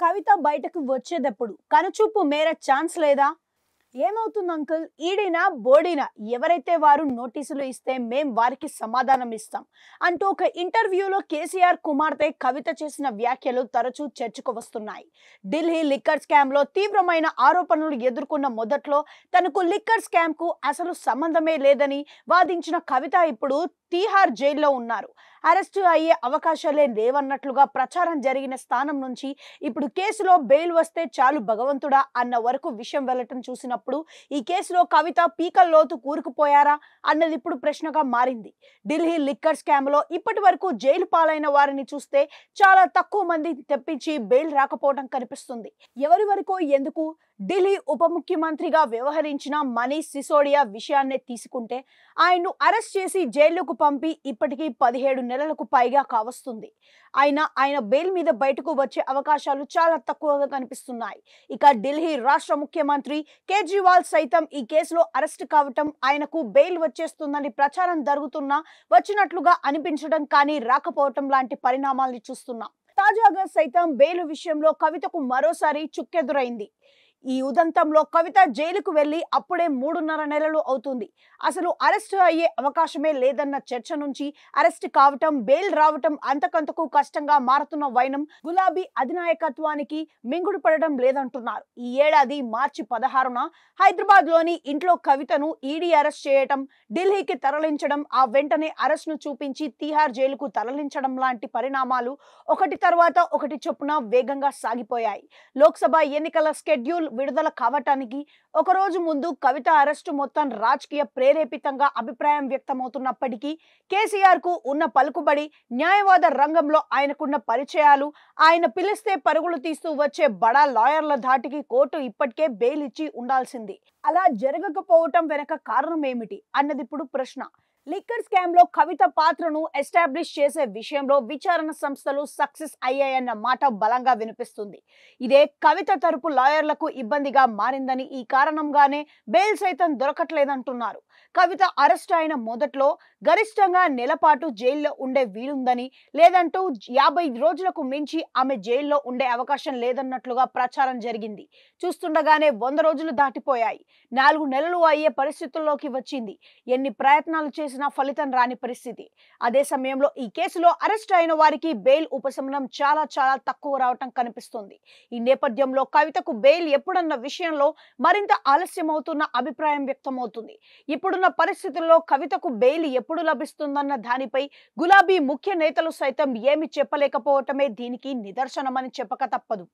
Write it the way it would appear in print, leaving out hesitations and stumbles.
కవిత బయటకు వచ్చేటప్పుడు కనుచూపు మేర ఛాన్స్ లేదా? ఏమవుతుంది అంకుల్, ఈడినా బోడినా ఎవరైతే వారు నోటీసులు ఇస్తే మేం వారికి సమాధానం ఇస్తాం అంటూ ఒక ఇంటర్వ్యూలో కేసీఆర్ కుమార్తె కవిత చేసిన వ్యాఖ్యలు తరచూ చర్చకు వస్తున్నాయి. ఢిల్లీ లిక్కర్ స్కామ్ లో తీవ్రమైన ఆరోపణలు ఎదుర్కొన్న మొదట్లో తనకు లిక్కర్ స్కామ్ కు అసలు సంబంధమే లేదని వాదించిన కవిత ఇప్పుడు తీహార్ జైల్లో ఉన్నారు. అరెస్టు అయ్యే అవకాశాలే లేవన్నట్లుగా ప్రచారం జరిగిన స్థానం నుంచి ఇప్పుడు కేసులో బెయిల్ వస్తే చాలు భగవంతుడా అన్న వరకు విషయం వెళ్లటం చూసినప్పుడు ఈ కేసులో కవిత పీకల్లోతు కూరుకుపోయారా అన్నది ఇప్పుడు ప్రశ్నగా మారింది. ఢిల్లీ లిక్కర్ స్కామ్ లో ఇప్పటి వరకు జైలు పాలైన వారిని చూస్తే చాలా తక్కువ మంది తెప్పించి బెయిల్ రాకపోవడం కనిపిస్తుంది. ఎవరి వరకు ఎందుకు, ఢిల్లీ ఉప ముఖ్యమంత్రిగా వ్యవహరించిన మనీష్ సిసోడియా విషయాన్నే తీసుకుంటే ఆయన్ను అరెస్ట్ చేసి జైలుకు పంపి ఇప్పటికీ 17 నెలలకు పైగా కావస్తుంది. ఆయన బెయిల్ మీద బయటకు వచ్చే అవకాశాలు చాలా తక్కువగా కనిపిస్తున్నాయి. ఇక ఢిల్లీ రాష్ట్ర ముఖ్యమంత్రి కేజ్రీవాల్ సైతం ఈ కేసులో అరెస్ట్ కావటం, ఆయనకు బెయిల్ వచ్చేస్తుందని ప్రచారం జరుగుతున్నా వచ్చినట్లుగా అనిపించడం కానీ రాకపోవటం లాంటి పరిణామాల్ని చూస్తున్నాం. తాజాగా సైతం బెయిల్ విషయంలో కవితకు మరోసారి చుక్కెదురైంది. ఈ ఉదంతంలో కవిత జైలుకు వెళ్లి అప్పుడే 3.5 నెలలు అవుతుంది. అసలు అరెస్ట్ అయ్యే అవకాశమే లేదన్న చర్చ నుంచి అరెస్ట్ కావటం, బెయిల్ రావటం అంతకంతకు కష్టంగా మారుతున్న వైనం గులాబీ అధినాయకత్వానికి మింగుడు పడడం లేదంటున్నారు. ఈ ఏడాది మార్చి 16న హైదరాబాద్ లోని ఇంట్లో కవితను ఈడీ అరెస్ట్ చేయటం, ఢిల్లీకి తరలించడం, ఆ వెంటనే అరెస్ట్ ను చూపించి తీహార్ జైలుకు తరలించడం లాంటి పరిణామాలు ఒకటి తర్వాత ఒకటి చొప్పున వేగంగా సాగిపోయాయి. లోక్సభ ఎన్నికల స్కెడ్యూల్ విడుదల కావటానికి ఒక రోజు ముందు కవిత అరెస్టు మొత్తం రాజకీయ ప్రేరేపితంగా అభిప్రాయం వ్యక్తమవుతున్నప్పటికీ కేసీఆర్ కు ఉన్న పలుకుబడి, న్యాయవాద రంగంలో ఆయనకున్న పరిచయాలు, ఆయన పిలిస్తే పరుగులు తీస్తూ వచ్చే బడా లాయర్ల ధాటికి కోర్టు ఇప్పటికే బెయిల్ ఇచ్చి ఉండాల్సింది. అలా జరగకపోవటం వెనక కారణం ఏమిటి అన్నది ఇప్పుడు ప్రశ్న. లిక్కర్ స్కామ్ లో కవిత పాత్రను ఎస్టాబ్లిష్ చేసే విషయంలో విచారణ సంస్థలు సక్సెస్ అయ్యాయన్న మాట బలంగా వినిపిస్తుంది. ఇదే కవిత తరపు లాయర్లకు ఇబ్బందిగా మారిందని, ఈ కారణంగానే బెయిల్ సైతం దొరకట్లేదంటున్నారు. కవిత అరెస్ట్ అయిన మొదట్లో గరిష్టంగా నెలపాటు జైల్లో ఉండే వీలుందని, లేదంటూ 50 రోజులకు మించి ఆమె జైల్లో ఉండే అవకాశం లేదన్నట్లుగా ప్రచారం జరిగింది. చూస్తుండగానే 100 రోజులు దాటిపోయాయి. 4 నెలలు అయ్యే పరిస్థితుల్లోకి వచ్చింది. ఎన్ని ప్రయత్నాలు చేసినా ఫలితం రాని పరిస్థితి. అదే సమయంలో ఈ కేసులో అరెస్ట్ అయిన వారికి బెయిల్ ఉపశమనం చాలా తక్కువ రావటం కనిపిస్తుంది. ఈ నేపథ్యంలో కవితకు బెయిల్ ఎప్పుడన్న విషయంలో మరింత ఆలస్యం అవుతున్న అభిప్రాయం వ్యక్తమవుతుంది. ఇప్పుడున్న పరిస్థితుల్లో కవితకు బెయిల్ ఎప్పుడు లభిస్తుందన్న దానిపై గులాబీ ముఖ్య నేతలు సైతం ఏమి చెప్పలేకపోవటమే దీనికి నిదర్శనమని చెప్పక తప్పదు.